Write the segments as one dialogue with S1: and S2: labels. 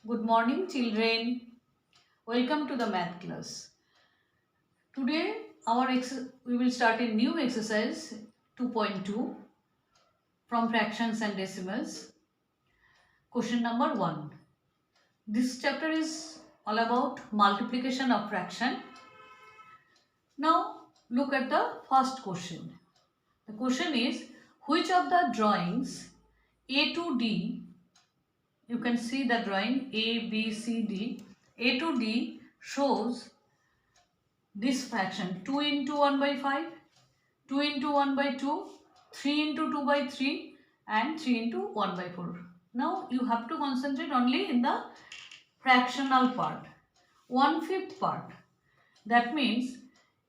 S1: Good morning, children. Welcome to the math class. Today, we will start a new exercise 2.2 from fractions and decimals. Question number 1. This chapter is all about multiplication of fraction. Now, look at the first question. The question is, which of the drawings A to D, you can see the drawing A, B, C, D, A to D shows this fraction 2 into 1 by 5, 2 into 1 by 2, 3 into 2 by 3 and 3 into 1 by 4. Now you have to concentrate only in the fractional part. 1/5 part. That means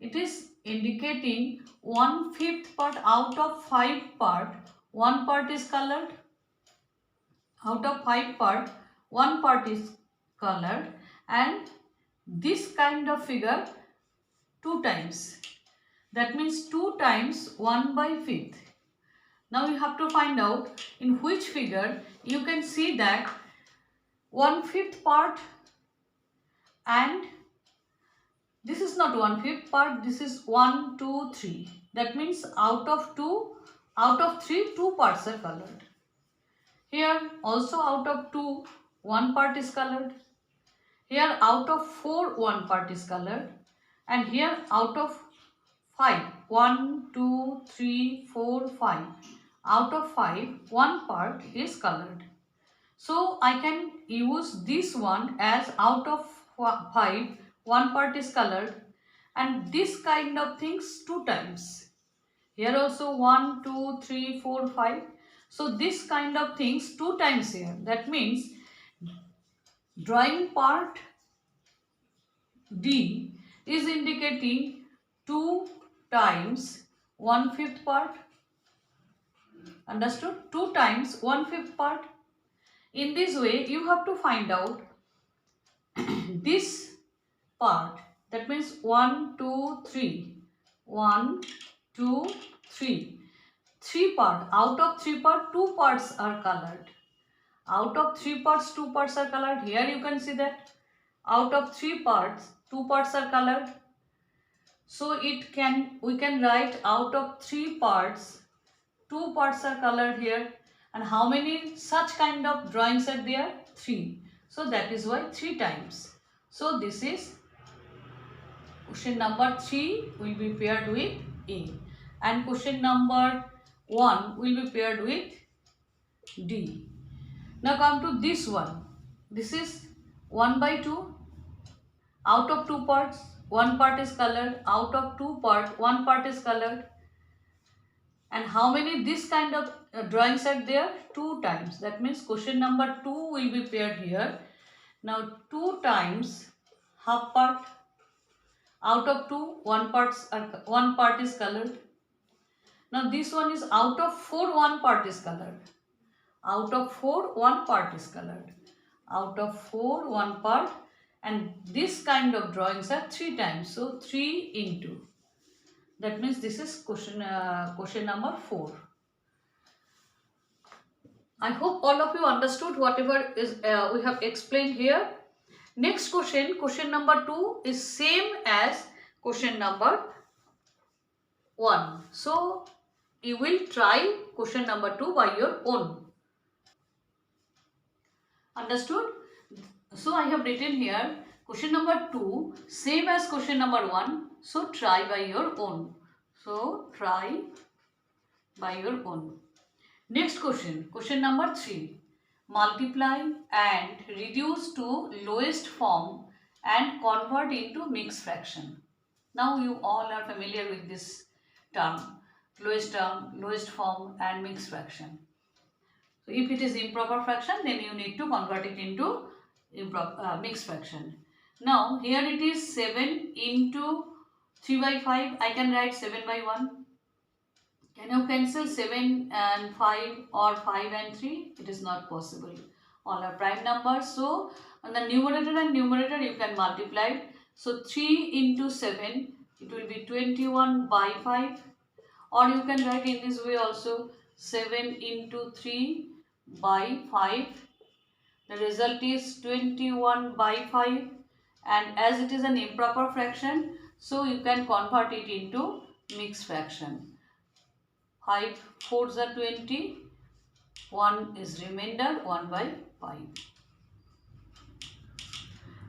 S1: it is indicating 1/5 part out of 5 part. One part is colored. Out of 5 part, one part is colored, and this kind of figure 2 times. That means 2 times 1 by 5th. Now you have to find out in which figure you can see that 1/5 part, and this is not 1/5 part, this is 1, 2, 3. That means out of 3, 2 parts are colored. Here also out of 2, 1 part is colored. Here out of 4, 1 part is colored. And here out of 5, 1, 2, 3, 4, 5. Out of 5, 1 part is colored. So I can use this one as out of 5, 1 part is colored, and this kind of things 2 times. Here also 1, 2, 3, 4, 5. So this kind of things 2 times here. That means drawing part D is indicating 2 times 1/5 part. Understood? 2 times 1/5 part. In this way, you have to find out this part. That means 1, 2, 3. 1, 2, 3. 3 part. Out of 3 part, 2 parts are colored. Out of 3 parts, 2 parts are colored. Here you can see that. Out of 3 parts, 2 parts are colored. So we can write out of 3 parts, 2 parts are colored here. And how many such kind of drawings are there? 3. So that is why 3 times. So this is question number 3 will be paired with A. And question number 1 will be paired with D. Now come to this one. This is 1 by 2. Out of 2 parts, 1 part is colored. Out of 2 parts, 1 part is colored. And how many this kind of drawings are there? 2 times. That means question number 2 will be paired here. Now 2 times half part. Out of 2, 1 part is colored. Now this one is out of 4, 1 part is colored. Out of 4, 1 part is colored. Out of 4, 1 part. And this kind of drawings are 3 times. So 3 into. That means this is question number 4. I hope all of you understood whatever is we have explained here. Next question number 2 is same as question number 1. So you will try question number 2 by your own. Understood? So I have written here question number 2 same as question number 1. So try by your own. So try by your own. Next question number 3. Multiply and reduce to lowest form and convert into mixed fraction. Now you all are familiar with this term, lowest form and mixed fraction. So if it is improper fraction, then you need to convert it into mixed fraction. Now here it is 7 into 3 by 5. I can write 7 by 1. Can you cancel 7 and 5 or 5 and 3? It is not possible. All are prime numbers. So on the numerator and numerator you can multiply. So 3 into 7, it will be 21 by 5. Or you can write in this way also, 7 into 3 by 5. The result is 21 by 5, and as it is an improper fraction, so you can convert it into mixed fraction. 5 4s are 20, 1 is remainder, 1 by 5.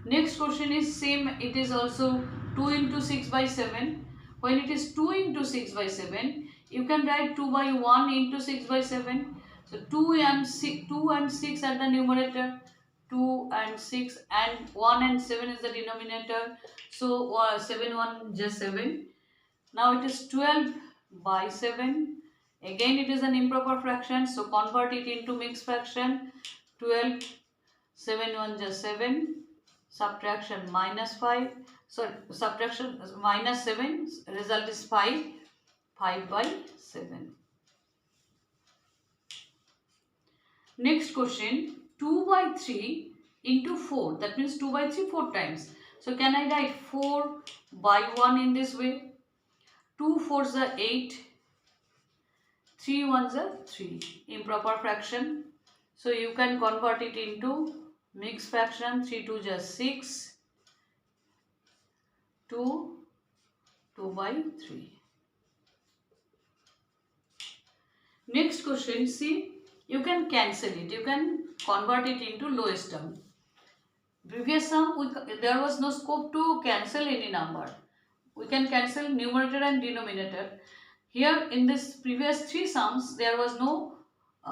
S1: Next question is same, it is also 2 into 6 by 7. When it is 2 into 6 by 7, you can write 2 by 1 into 6 by 7. So 2 and 6 are the numerator, 2 and 6, and 1 and 7 is the denominator. So 7 1 just 7. Now it is 12 by 7. Again it is an improper fraction, so convert it into mixed fraction. 12, 7 1 just 7. Subtraction minus 5, so subtraction minus 7, result is 5 by 7. Next question, 2 by 3 into 4, that means 2 by 3 4 times. So can I write 4 by 1 in this way? 2 4s are 8, 3 1s are 3, improper fraction. So you can convert it into mixed fraction. 3 2 just 6, 2 by 3. Next question, see, you can cancel it. You can convert it into lowest term. Previous sum, there was no scope to cancel any number. We can cancel numerator and denominator. Here in this previous 3 sums, there was no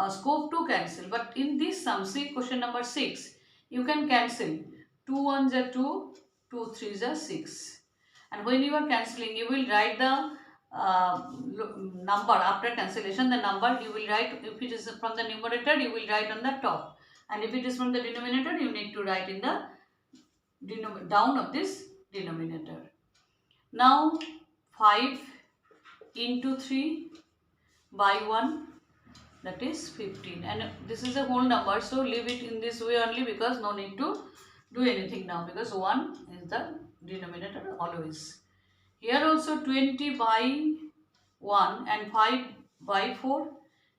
S1: scope to cancel. But in this sum, see question number 6, you can cancel. 2 1s are 2, 2 3s are 6. And when you are cancelling, you will write the number after cancellation. The number you will write, if it is from the numerator, you will write on the top, and if it is from the denominator, you need to write in the down of this denominator. Now 5 into 3 by 1, that is 15, and this is a whole number, so leave it in this way only, because no need to do anything now, because 1 is the denominator always. Here also 20 by 1 and 5 by 4.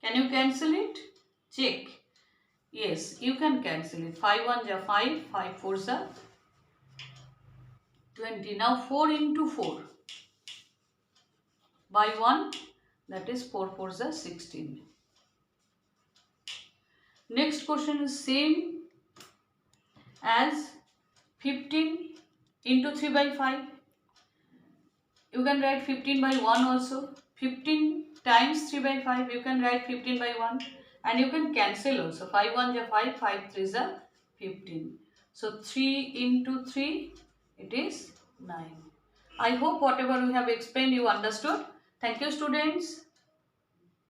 S1: Can you cancel it? Check. Yes, you can cancel it. 5 1s are 5, 5 4s are 20. Now 4 into 4 by 1, that is 4 4s are 16. Next question is same as 15 into 3 by 5. You can write 15 by 1 also. 15 times 3 by 5, you can write 15 by 1. And you can cancel also. 5 1s are 5, 5 3s are 15. So 3 into 3, it is 9. I hope whatever we have explained you understood. Thank you, students.